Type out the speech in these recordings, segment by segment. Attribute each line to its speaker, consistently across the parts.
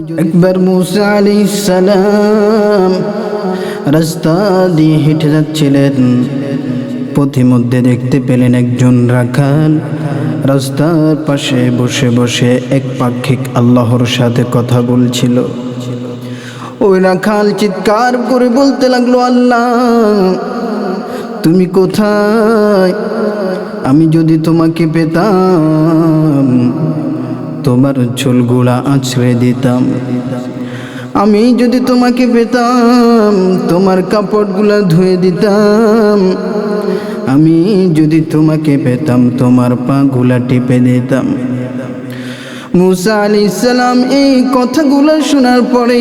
Speaker 1: একবার মুসা আলাইহিস সালাম রাস্তা দিয়ে হেঁটে যাচ্ছিলেন। পথিমধ্যে দেখতে পেলেন একজন রাখাল রাস্তার পাশে বসে বসে এক পাক্ষিক আল্লাহর সাথে কথা বলছিল। ওই রাখাল চিৎকার করে বলতে লাগলো, আল্লাহ তুমি কোথায়? আমি যদি তোমাকে পেতাম তোমার চুলগুলা আঁচড়ে দিতাম। আমি যদি তোমাকে পেতাম তোমার কাপড়গুলা ধুয়ে দিতাম। আমি যদি তোমাকে পেতাম তোমার পাগুলা টিপে দিতাম। মুসা আলাইহিস সালাম এই কথাগুলো শোনার পরে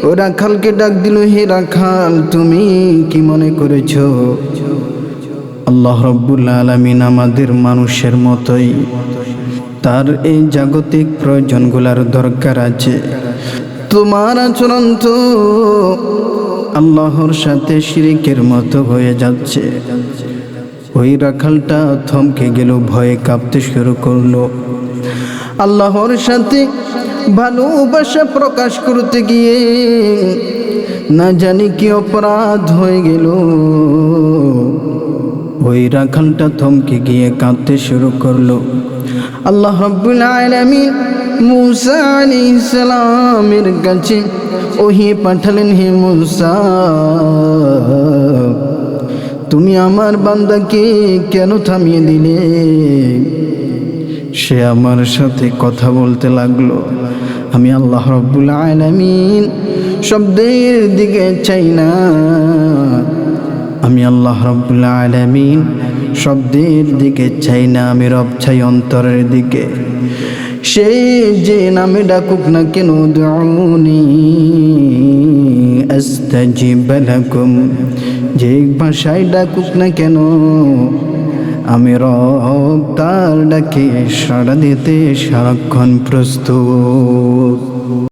Speaker 1: ও রাখালকে ডাক দিল, হে রাখাল, তুমি কি মনে করেছো আল্লাহ রাব্বুল আলামিন আমাদের মানুষের মতোই তার এই জাগতিক প্রয়োজনগুলোর দরকার আছে? তোমার আচরণ তো আল্লাহর সাথে শিরকের মতো হয়ে যাচ্ছে। ওই রাখালটা থমকে গেল, ভয়ে কাঁপতে শুরু করলো। আল্লাহর সাথে ভালোবাসা প্রকাশ করতে গিয়ে না জানি কি অপরাধ হয়ে গেল। ওই রাখালটা থমকে গিয়ে কাঁদতে শুরু করলো। আল্লাহ রাব্বুল আলামিন মুসা আলাইহিস সালামের কাছে ওহী পাঠালেন, হে মুসা, তুমি আমার বান্দাকে কেন থামিয়ে দিলে? সে আমার সাথে কথা বলতে লাগলো। আমি আল্লাহ রাব্বুল আলামিন শব্দের দিকে চাই না, আমি আল্লাহ রাব্বুল আলামিন শব্দের দিকে চাই না, আমি রব চাই অন্তরের দিকে। সে যে নামে ডাকুক না কেন, দুউনি আস্তাজিব লাকুম, যে ভাষায় ডাকুক না কেন আমি রব তার ডাকে সাড়া দিতে সারাক্ষণ প্রস্তুত।